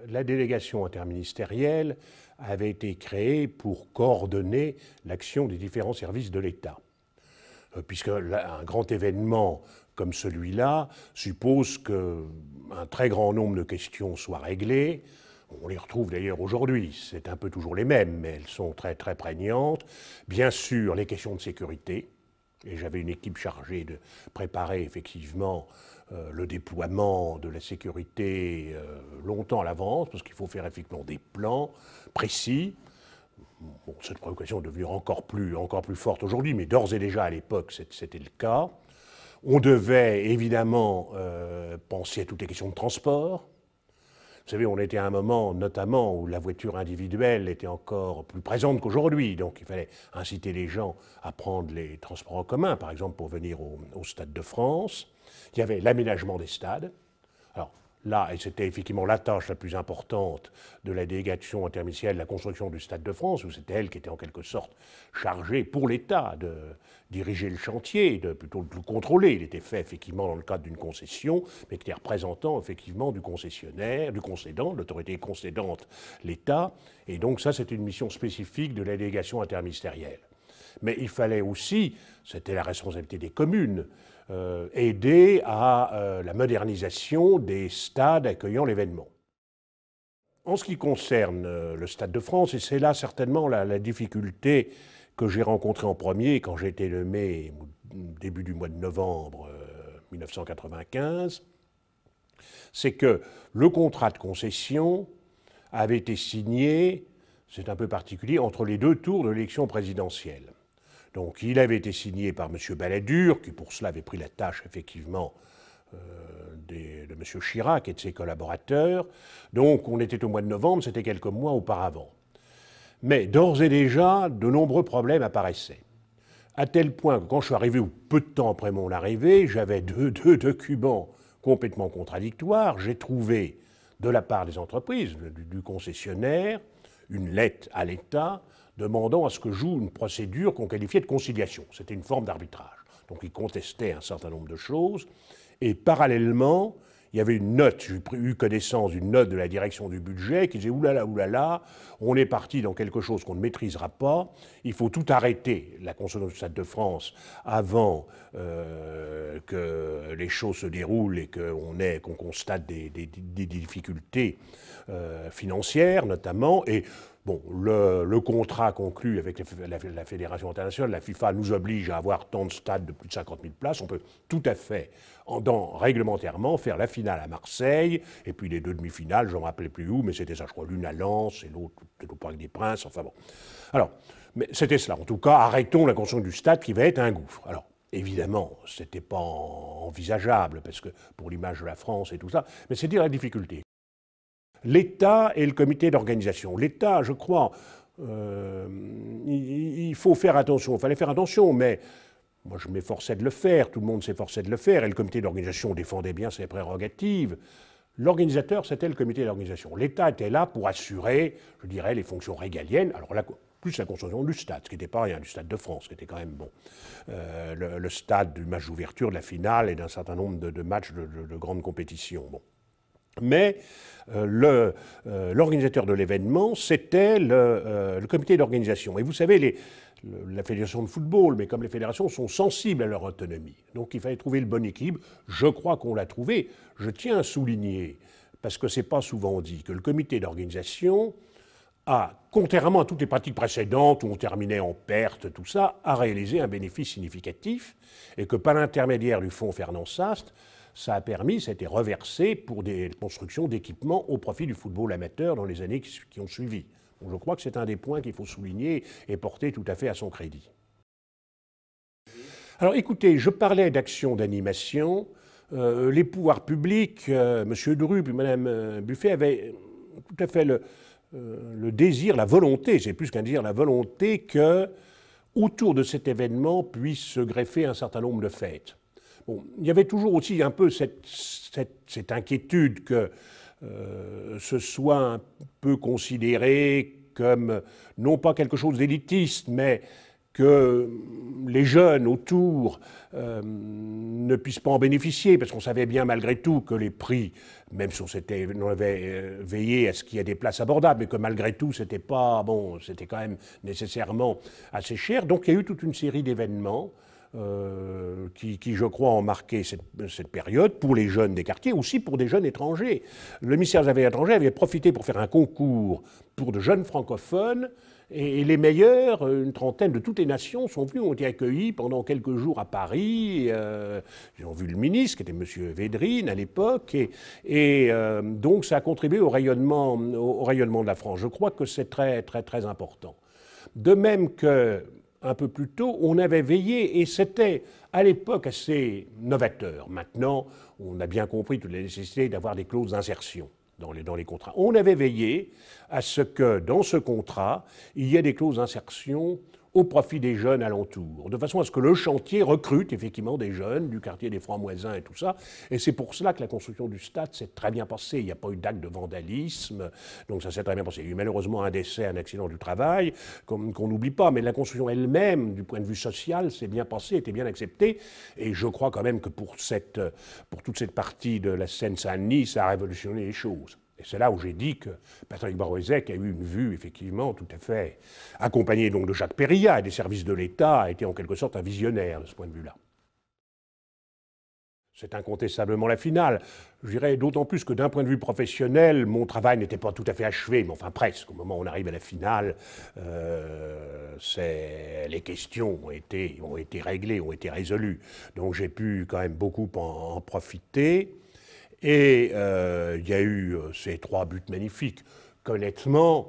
la délégation interministérielle avait été créée pour coordonner l'action des différents services de l'État. Puisque un grand événement comme celui-là suppose qu'un très grand nombre de questions soient réglées. On les retrouve d'ailleurs aujourd'hui, c'est un peu toujours les mêmes, mais elles sont très très prégnantes. Bien sûr, les questions de sécurité, et j'avais une équipe chargée de préparer effectivement le déploiement de la sécurité longtemps à l'avance, parce qu'il faut faire effectivement des plans précis. Bon, cette préoccupation est devenue encore plus forte aujourd'hui, mais d'ores et déjà à l'époque c'était le cas. On devait évidemment penser à toutes les questions de transport. Vous savez, on était à un moment notamment où la voiture individuelle était encore plus présente qu'aujourd'hui, donc il fallait inciter les gens à prendre les transports en commun, par exemple pour venir au Stade de France. Il y avait l'aménagement des stades. Alors là, et c'était effectivement la tâche la plus importante de la délégation interministérielle, la construction du Stade de France, où c'était elle qui était en quelque sorte chargée pour l'État de diriger le chantier, plutôt de le contrôler. Il était fait effectivement dans le cadre d'une concession, mais qui était représentant effectivement du concessionnaire, du concédant, l'autorité concédante, l'État. Et donc ça, c'est une mission spécifique de la délégation interministérielle. Mais il fallait aussi, c'était la responsabilité des communes, aider à la modernisation des stades accueillant l'événement. En ce qui concerne le Stade de France, et c'est là certainement la difficulté que j'ai rencontrée en premier quand j'ai été nommé début du mois de novembre 1995, c'est que le contrat de concession avait été signé, c'est un peu particulier, entre les deux tours de l'élection présidentielle. Donc il avait été signé par M. Balladur, qui pour cela avait pris la tâche effectivement de M. Chirac et de ses collaborateurs. Donc on était au mois de novembre, c'était quelques mois auparavant. Mais d'ores et déjà, de nombreux problèmes apparaissaient. À tel point que quand je suis arrivé, ou peu de temps après mon arrivée, j'avais deux documents complètement contradictoires. J'ai trouvé, de la part des entreprises, du concessionnaire, une lettre à l'État demandant à ce que joue une procédure qu'on qualifiait de conciliation. C'était une forme d'arbitrage. Donc ils contestaient un certain nombre de choses. Et parallèlement, il y avait une note, j'ai eu connaissance d'une note de la direction du budget qui disait « oulala, on est parti dans quelque chose qu'on ne maîtrisera pas, il faut tout arrêter, la construction du Stade de France, avant que les choses se déroulent et qu'on constate des difficultés financières notamment ». Et bon, le contrat conclu avec la Fédération internationale, la FIFA, nous oblige à avoir tant de stades de plus de 50 000 places. On peut tout à fait, réglementairement, faire la finale à Marseille, et puis les deux demi-finales, je ne me rappelais plus où, mais c'était ça, je crois, l'une à Lens et l'autre au Parc des Princes, enfin bon. Alors, mais c'était cela. En tout cas, arrêtons la construction du stade qui va être un gouffre. Alors, évidemment, ce n'était pas envisageable, parce que pour l'image de la France et tout ça, mais c'est dire la difficulté. L'État et le comité d'organisation. L'État, je crois, il faut faire attention, il fallait faire attention, mais moi je m'efforçais de le faire, tout le monde s'efforçait de le faire, et le comité d'organisation défendait bien ses prérogatives. L'organisateur, c'était le comité d'organisation. L'État était là pour assurer, je dirais, les fonctions régaliennes, alors là, plus la construction du stade, ce qui n'était pas rien, du Stade de France, qui était quand même bon. Le stade du match d'ouverture, de la finale et d'un certain nombre de matchs de grandes compétitions. Bon. Mais l'organisateur de l'événement, c'était le comité d'organisation. Et vous savez, la fédération de football, mais comme les fédérations, sont sensibles à leur autonomie. Donc il fallait trouver le bon équilibre. Je crois qu'on l'a trouvé. Je tiens à souligner, parce que ce n'est pas souvent dit, que le comité d'organisation a, contrairement à toutes les pratiques précédentes où on terminait en perte, tout ça, a réalisé un bénéfice significatif et que par l'intermédiaire du fonds Fernand Sast, ça a permis, ça a été reversé pour des constructions d'équipements au profit du football amateur dans les années qui ont suivi. Donc je crois que c'est un des points qu'il faut souligner et porter tout à fait à son crédit. Alors écoutez, je parlais d'action d'animation. Les pouvoirs publics, M. Dru puis Mme Buffet avaient tout à fait le désir, la volonté, c'est plus qu'un désir, la volonté que autour de cet événement puisse se greffer un certain nombre de fêtes. Bon, il y avait toujours aussi un peu cette inquiétude que ce soit un peu considéré comme non pas quelque chose d'élitiste, mais que les jeunes autour ne puissent pas en bénéficier, parce qu'on savait bien malgré tout que les prix, même si on avait veillé à ce qu'il y ait des places abordables, mais que malgré tout, c'était pas bon, c'était quand même nécessairement assez cher. Donc il y a eu toute une série d'événements qui, je crois, ont marqué cette période pour les jeunes des quartiers, aussi pour des jeunes étrangers. Le ministère des Affaires étrangères avait profité pour faire un concours pour de jeunes francophones, et les meilleurs, une trentaine de toutes les nations, sont venus, ont été accueillis pendant quelques jours à Paris. Ils ont vu le ministre, qui était M. Védrine à l'époque, et donc ça a contribué au rayonnement de la France. Je crois que c'est très, très, très important. De même que un peu plus tôt, on avait veillé, et c'était à l'époque assez novateur. Maintenant, on a bien compris toute la nécessité d'avoir des clauses d'insertion dans les contrats. On avait veillé à ce que, dans ce contrat, il y ait des clauses d'insertion au profit des jeunes alentours, de façon à ce que le chantier recrute effectivement des jeunes du quartier des Francs-Moisins et tout ça. Et c'est pour cela que la construction du stade s'est très bien passée. Il n'y a pas eu d'acte de vandalisme, donc ça s'est très bien passé. Il y a eu malheureusement un décès, un accident du travail, qu'on n'oublie pas, mais la construction elle-même, du point de vue social, s'est bien passée, était bien acceptée. Et je crois quand même que pour toute cette partie de la Seine-Saint-Denis, ça a révolutionné les choses. Et c'est là où j'ai dit que Patrick Baroisek a eu une vue, effectivement, tout à fait accompagné donc de Jacques Périllat et des services de l'État, a été en quelque sorte un visionnaire de ce point de vue-là. C'est incontestablement la finale. Je dirais d'autant plus que d'un point de vue professionnel, mon travail n'était pas tout à fait achevé, mais enfin presque. Au moment où on arrive à la finale, les questions ont été réglées, ont été résolues. Donc j'ai pu quand même beaucoup en profiter. Et il y a eu ces 3 buts magnifiques qu'honnêtement,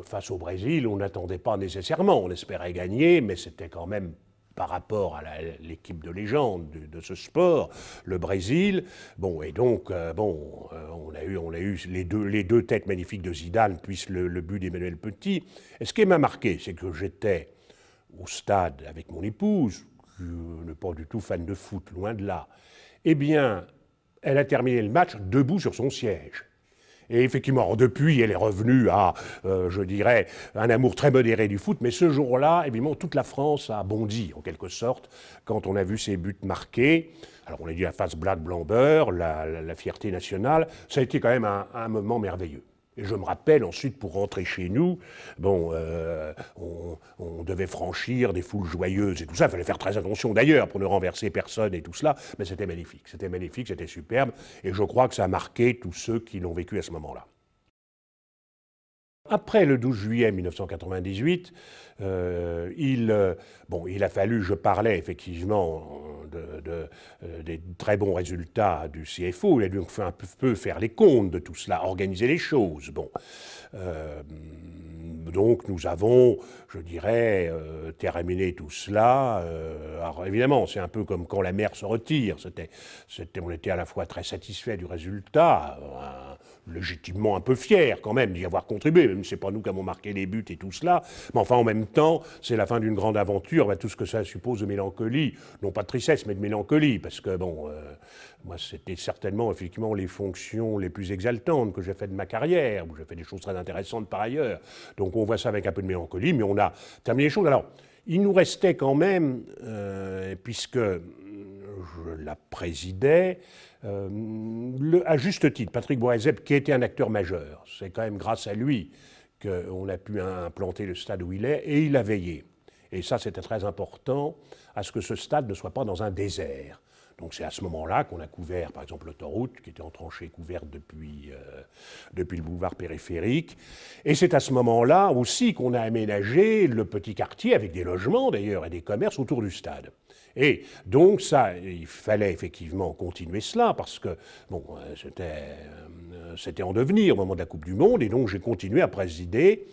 face au Brésil, on n'attendait pas nécessairement. On espérait gagner, mais c'était quand même par rapport à l'équipe de légende de ce sport, le Brésil. Bon, et donc, on a eu les deux têtes magnifiques de Zidane, puis le but d'Emmanuel Petit. Et ce qui m'a marqué, c'est que j'étais au stade avec mon épouse, qui n'est pas du tout fan de foot, loin de là. Eh bien, elle a terminé le match debout sur son siège. Et effectivement, depuis, elle est revenue à, je dirais, un amour très modéré du foot. Mais ce jour-là, évidemment, toute la France a bondi, en quelque sorte, quand on a vu ces buts marqués. Alors, on a dit la face blanc-beurre, la fierté nationale. Ça a été quand même un moment merveilleux. Et je me rappelle ensuite, pour rentrer chez nous, bon, on devait franchir des foules joyeuses et tout ça. Il fallait faire très attention d'ailleurs pour ne renverser personne et tout cela. Mais c'était magnifique, c'était superbe. Et je crois que ça a marqué tous ceux qui l'ont vécu à ce moment-là. Après le 12 juillet 1998, il a fallu, je parlais effectivement des très bons résultats du CFO, il a dû un peu faire les comptes de tout cela, organiser les choses. Bon. Donc nous avons, je dirais, terminé tout cela. Alors évidemment, c'est un peu comme quand la mer se retire. On était à la fois très satisfait du résultat, légitimement un peu fiers quand même d'y avoir contribué, même si ce n'est pas nous qui avons marqué les buts et tout cela. Mais enfin, en même temps, c'est la fin d'une grande aventure, tout ce que ça suppose de mélancolie, non pas de tristesse, mais de mélancolie, parce que bon, moi c'était certainement effectivement les fonctions les plus exaltantes que j'ai faites de ma carrière, où j'ai fait des choses très intéressantes par ailleurs. Donc on voit ça avec un peu de mélancolie, mais on a terminé les choses. Alors, il nous restait quand même, puisque je la présidais, à juste titre, Patrick Baroisek, qui était un acteur majeur. C'est quand même grâce à lui qu'on a pu implanter le stade où il est, et il a veillé. Et ça, c'était très important, à ce que ce stade ne soit pas dans un désert. Donc c'est à ce moment-là qu'on a couvert, par exemple, l'autoroute, qui était en tranchée couverte depuis le boulevard périphérique. Et c'est à ce moment-là aussi qu'on a aménagé le petit quartier, avec des logements d'ailleurs, et des commerces autour du stade. Et donc ça, il fallait effectivement continuer cela, parce que bon, c'était en devenir au moment de la Coupe du Monde, et donc j'ai continué à présider,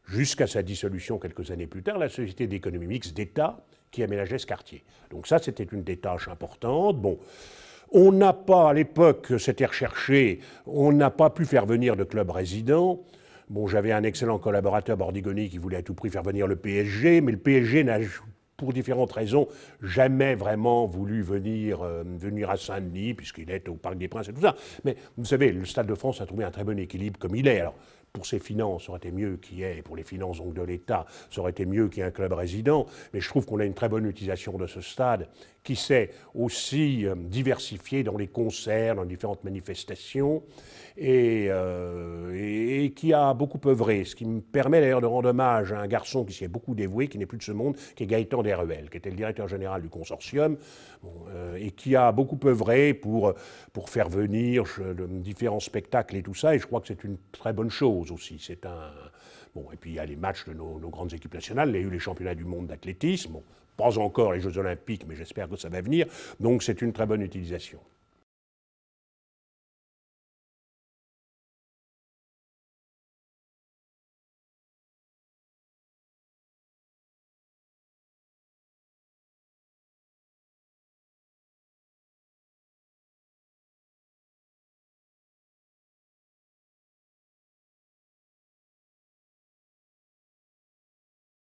jusqu'à sa dissolution quelques années plus tard, la Société d'économie mixte d'État, qui aménageait ce quartier. Donc ça, c'était une des tâches importantes. Bon, on n'a pas, à l'époque, c'était recherché, on n'a pas pu faire venir de club résident. Bon, j'avais un excellent collaborateur, Bordigoni, qui voulait à tout prix faire venir le PSG, mais le PSG n'a, pour différentes raisons, jamais vraiment voulu venir à Saint-Denis, puisqu'il est au Parc des Princes et tout ça. Mais vous savez, le Stade de France a trouvé un très bon équilibre comme il est. Alors, pour ses finances, ça aurait été mieux qu'il y ait, pour les finances donc de l'État, ça aurait été mieux qu'il y ait un club résident, mais je trouve qu'on a une très bonne utilisation de ce stade, qui s'est aussi diversifié dans les concerts, dans différentes manifestations, et qui a beaucoup œuvré, ce qui me permet d'ailleurs de rendre hommage à un garçon qui s'y est beaucoup dévoué, qui n'est plus de ce monde, qui est Gaëtan Deruel, qui était le directeur général du consortium, et qui a beaucoup œuvré pour faire venir différents spectacles et tout ça, et je crois que c'est une très bonne chose aussi. C'est un... Bon, et puis il y a les matchs de nos grandes équipes nationales, il y a eu les championnats du monde d'athlétisme, bon, pas encore les Jeux Olympiques, mais j'espère que ça va venir, donc c'est une très bonne utilisation.